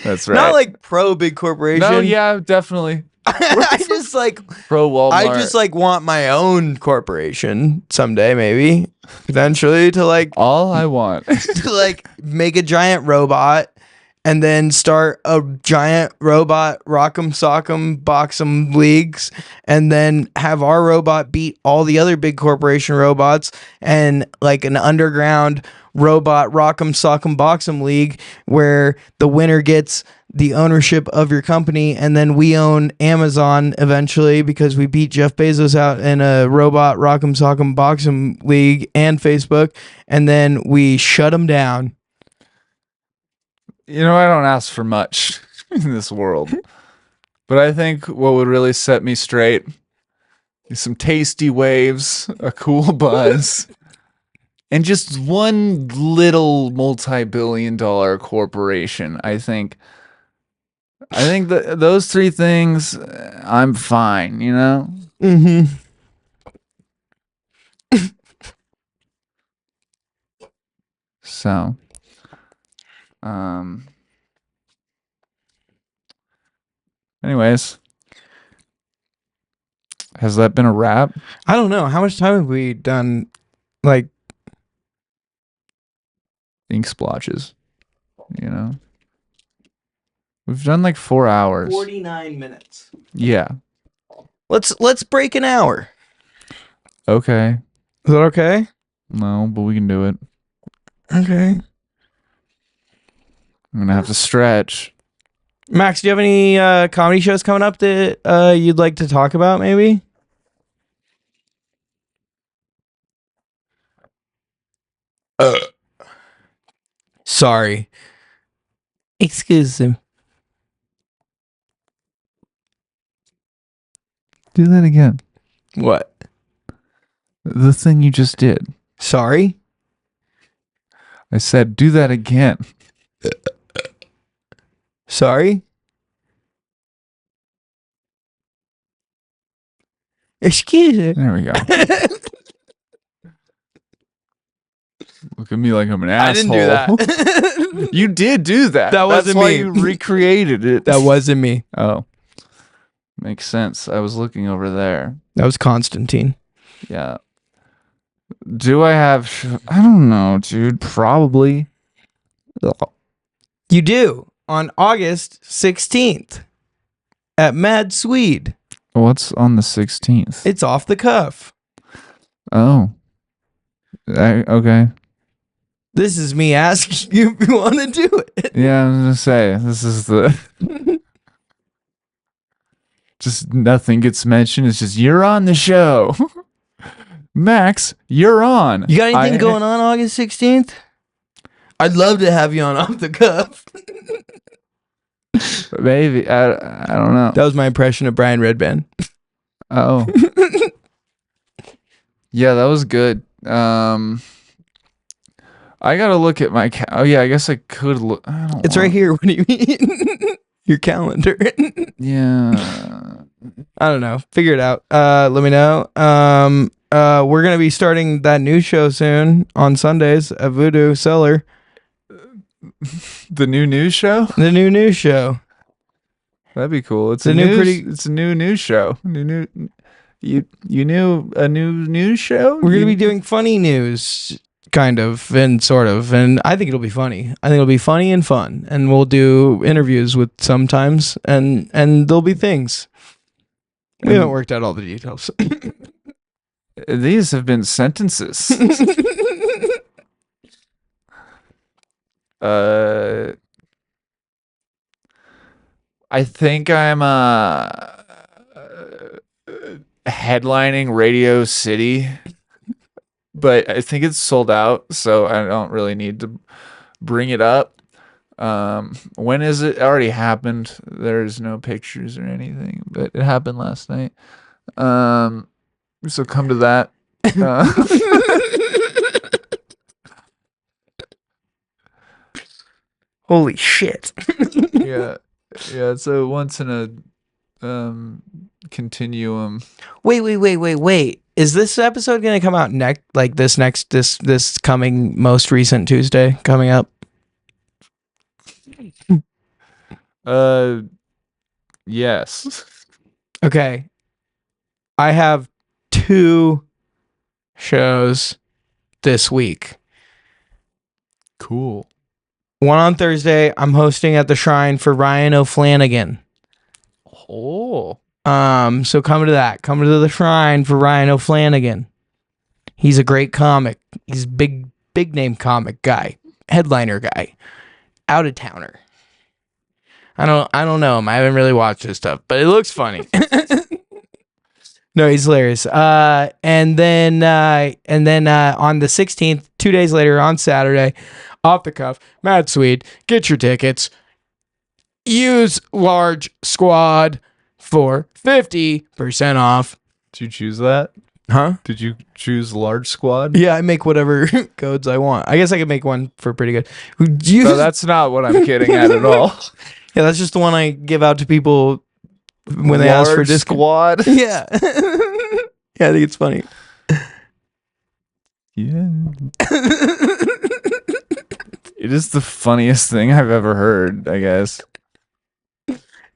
That's right. Not like pro big corporation. No, yeah, definitely I just like pro Walmart. I just like want my own corporation someday, maybe potentially to like all I want. to like make a giant robot and then start a giant robot rock'em sock'em box'em leagues and then have our robot beat all the other big corporation robots and like an underground robot rock'em sock'em box'em league where the winner gets the ownership of your company, and then we own Amazon eventually because we beat Jeff Bezos out in a robot rock'em sock'em box'em league and Facebook, and then we shut him down. You know, I don't ask for much in this world, but I think what would really set me straight is some tasty waves, a cool buzz, and just one little multi-billion-dollar corporation. I think that those three things, I'm fine. You know. Mm-hmm. So, anyways, has that been a wrap? I don't know. How much time have we done? Like, Ink splotches. You know, we've done like 4 hours. 49 minutes. Yeah. Let's break an hour. Okay. Is that okay? No, but we can do it. Okay. I'm gonna have to stretch. Max, do you have any comedy shows coming up that you'd like to talk about, maybe? Sorry. Excuse me. Do that again. What? The thing you just did. Sorry? I said, do that again. Sorry? Excuse me. There we go. Look at me like I'm an I asshole. didn't do that. You did do that. That wasn't That's why me. you recreated it. That wasn't me. Oh. Makes sense. I was looking over there. That was Constantine. Yeah. Do I have... I don't know, dude. Probably. You do. On August 16th at Mad Swede. What's on the 16th? It's off the cuff. Oh. Okay. This is me asking you if you want to do it. Yeah, I was gonna say this is the just nothing gets mentioned. It's just you're on the show, Max. You're on. You got anything going on August 16th? I'd love to have you on off the cuff. Maybe I don't know. That was my impression of Brian Redband. Oh. Yeah, that was good. I gotta look at my oh yeah, I guess I could look. It's right here. What do you mean? Your calendar. Yeah. I don't know. Figure it out. Let me know. We're gonna be starting that new show soon on Sundays at Voodoo Cellar. The new news show? The new news show. That'd be cool. It's The a new news, pretty- it's a new news show. You knew a new news show? We're gonna be doing funny news, kind of and sort of, and I think it'll be funny. I think it'll be funny and fun, and we'll do interviews with sometimes, and there'll be things. We haven't worked out all the details. These have been sentences. I think I'm headlining Radio City, but I think it's sold out, so I don't really need to bring it up. When is it? It already happened. There's no pictures or anything, but it happened last night. So come to that. Holy shit. Yeah. Yeah, it's a once in a continuum. Wait. Is this episode gonna come out this coming most recent Tuesday coming up? Yes. Okay. I have 2 shows this week. Cool. One on Thursday, I'm hosting at the Shrine for Ryan O'Flanagan. Oh. So come to that. Come to the Shrine for Ryan O'Flanagan. He's a great comic. He's big name comic guy, headliner guy, out of towner. I don't know him. I haven't really watched his stuff, but it looks funny. No, he's hilarious. And then on the 16th, 2 days later on Saturday, off the cuff, Mad Swede, get your tickets. Use large squad for 50% off. Did you choose that? Huh? Did you choose large squad? Yeah, I make whatever codes I want. I guess I could make one for pretty good. No, that's not what I'm kidding at all. Yeah, that's just the one I give out to people when they ask for Large discount. squad. Yeah. Yeah, I think it's funny. Yeah. It is the funniest thing I've ever heard, I guess.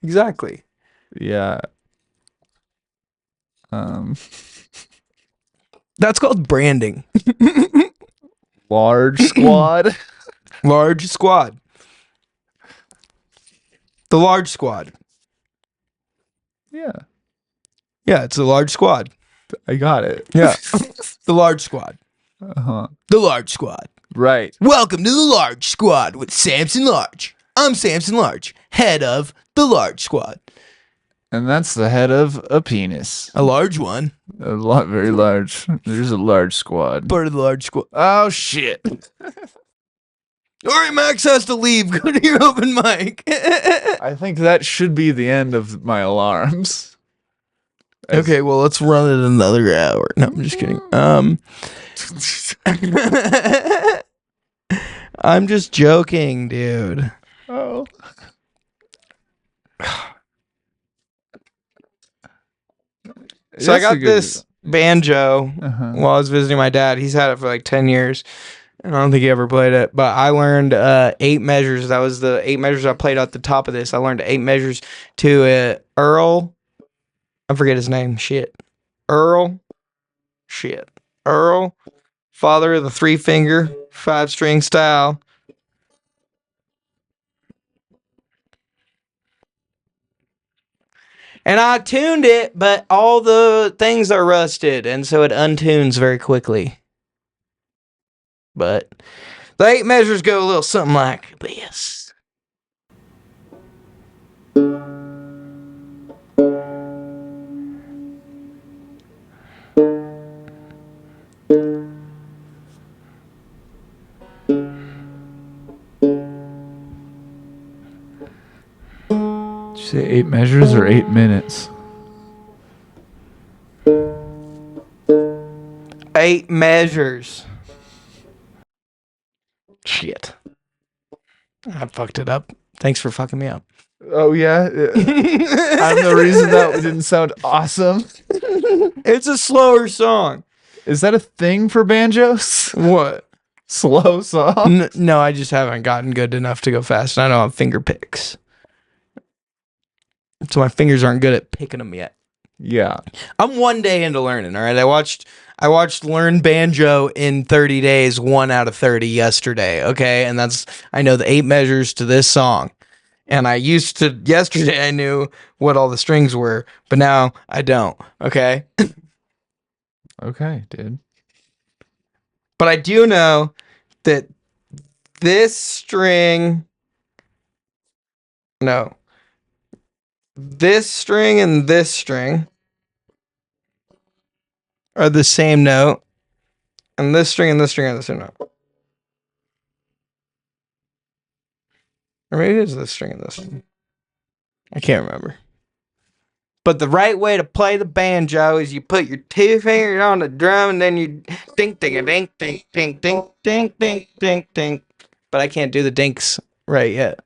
Exactly. Yeah. That's called branding. Large squad. Large squad. The large squad. Yeah, Yeah, it's a large squad. I got it. Yeah. The large squad. Uh-huh. The large squad. Right. Welcome to the large squad with Samson Large. I'm Samson Large, head of the large squad. And that's the head of a penis. A large one. A lot, very large. There's a large squad. Part of the large squad. Oh, shit. All right, Max has to leave. Go to your open mic. I think that should be the end of my alarms. Okay, well, let's run it another hour. No, I'm just kidding. I'm just joking, dude. Oh. So I got this banjo Uh-huh. while I was visiting my dad. He's had it for like 10 years. And I don't think he ever played it. But I learned 8 measures. That was the 8 measures I played at the top of this. I learned 8 measures to Earl. I forget his name. Shit. Earl. Father of the 3-finger, 5-string style. And I tuned it, but all the things are rusted, and so it untunes very quickly. But the 8 measures go a little something like this. Did you say 8 measures or 8 minutes? 8 measures. Shit. I fucked it up. Thanks for fucking me up. Oh yeah, I'm the reason that didn't sound awesome. It's a slower song. Is that a thing for banjos? What? Slow song? No, I just haven't gotten good enough to go fast. I don't have finger picks. So my fingers aren't good at picking them yet. Yeah. I'm 1 day into learning, all right? I watched Learn Banjo in 30 days, 1 out of 30 yesterday, okay? And I know the 8 measures to this song. And yesterday I knew what all the strings were, but now I don't, okay? Okay, dude. But I do know that this string and this string are the same note, and this string and this string are the same note. Or maybe it's this string and this string. I can't remember. But the right way to play the banjo is you put your 2 fingers on the drum and then you dink dink a dink dink dink dink dink dink dink dink. But I can't do the dinks right yet.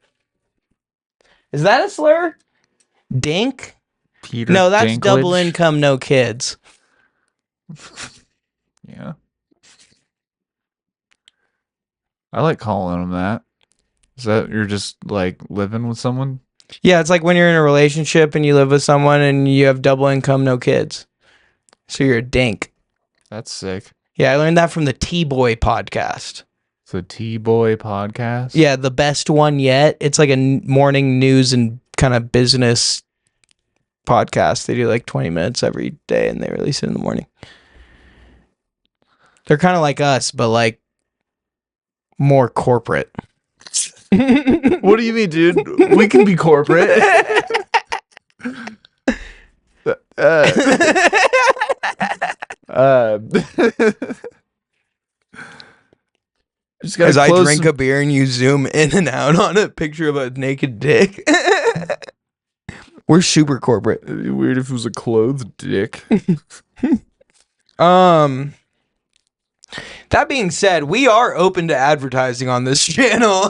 Is that a slur? Dink? Peter No, that's Dinklage. double income, no kids. Yeah. I like calling them that. Is that you're just like living with someone? Yeah, it's like when you're in a relationship and you live with someone and you have double income, no kids. So you're a dink. That's sick. Yeah, I learned that from the T-Boy podcast. The T-Boy podcast? Yeah, the best one yet. It's like a morning news and kind of business podcast. They do like 20 minutes every day and they release it in the morning. They're kind of like us, but like more corporate. What do you mean, dude? We can be corporate. Just As I drink a beer and you zoom in and out on a picture of a naked dick. We're super corporate. It'd be weird if it was a clothed dick. That being said, we are open to advertising on this channel.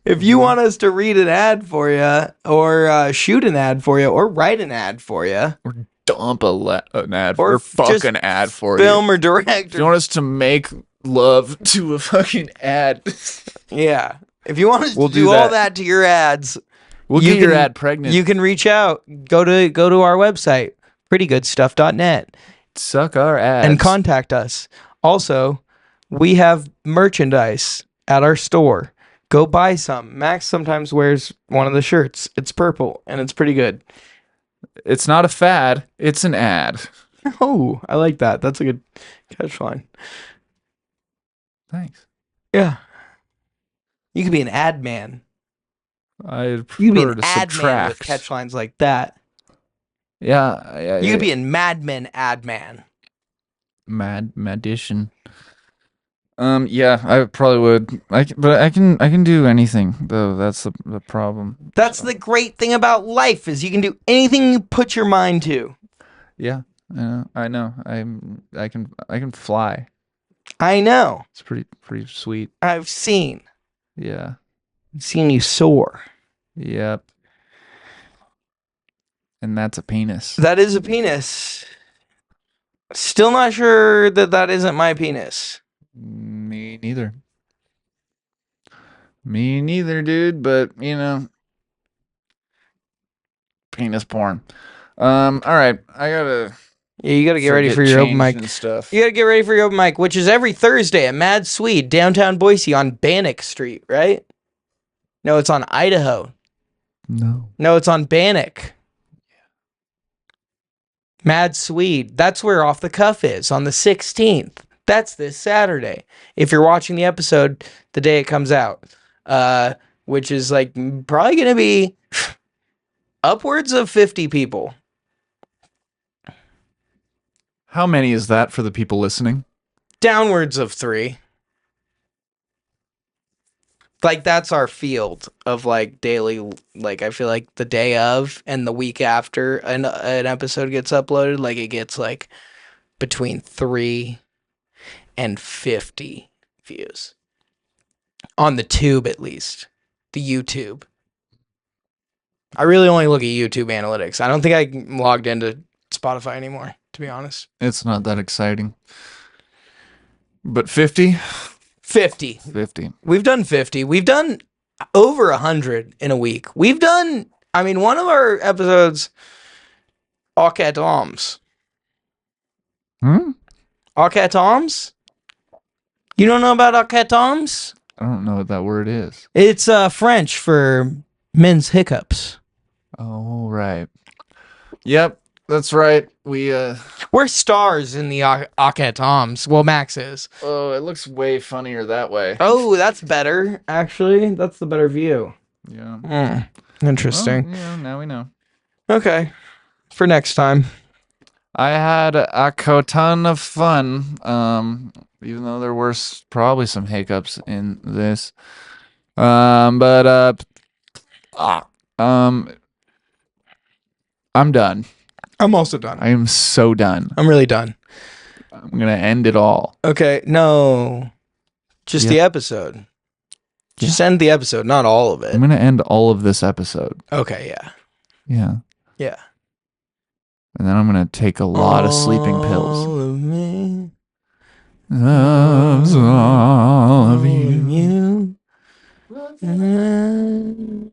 If you want us to read an ad for you, or shoot an ad for you, or write an ad for you, Or dump an ad Or or fuck just an ad for you. film or If you direct, want us to make love to a fucking ad, yeah. If you want us We'll to do do all that. that to your ads, we'll You get your can- ad pregnant. you can reach out. Go to our website, prettygoodstuff.net. suck our ads. And contact us. Also, we have merchandise at our store. Go buy some. Max sometimes wears one of the shirts. It's purple and it's pretty good. It's not a fad. It's an ad. Oh, I like that. That's a good catch line. Thanks. Yeah. You could be an ad man. I'd You could be prefer an to ad man with subtract. catch lines like that. Yeah. You could be in Mad Men ad man. Madition. Yeah, I probably would. But I can do anything though. That's the problem. That's the great thing about life is you can do anything you put your mind to. Yeah, I know. I can fly. I know. It's pretty sweet. I've seen Yeah. you soar. Yep. And that's a penis. That is a penis. Still not sure that isn't my penis. Me neither. Me neither, dude. But penis porn. All right. I gotta. Yeah, you gotta get ready for your open mic. And stuff. You gotta get ready for your open mic, which is every Thursday at Mad Swede, downtown Boise on Bannock Street, right? No, it's on Idaho. No. No, it's on Bannock. Mad Swede. That's where Off the Cuff is on the 16th. That's this Saturday. If you're watching the episode the day it comes out, which is like probably going to be upwards of 50 people. How many is that for the people listening? Downwards of 3. Like, that's our field of like daily, like I feel like the day of and the week after an episode gets uploaded, like it gets like between 3 and 50 views on the tube, at least the YouTube. I really only look at YouTube analytics. I don't think I logged into Spotify anymore, to be honest. It's not that exciting. But 50? 50. 50. We've done 50. We've done over 100 in a week. We've done, I mean, one of our episodes, Aucatoms. Aucatoms? You don't know about Aucatoms? I don't know what that word is. It's French for men's hiccups. Oh, right. Yep, that's right. We're stars in the Aucatoms. Well, Max is. Oh, it looks way funnier that way. Oh, that's better, actually. That's the better view. Yeah. Interesting. Well, yeah, now we know. Okay. For next time. I had a ton of fun, even though there were probably some hiccups in this. I'm done. I'm also done. I am so done. I'm really done. I'm gonna end it all. Okay, no. Just the episode. Just end the episode, not all of it. I'm gonna end all of this episode. Okay, yeah. Yeah. Yeah. And then I'm gonna take a lot of sleeping pills. All of me. Loves all of you. You.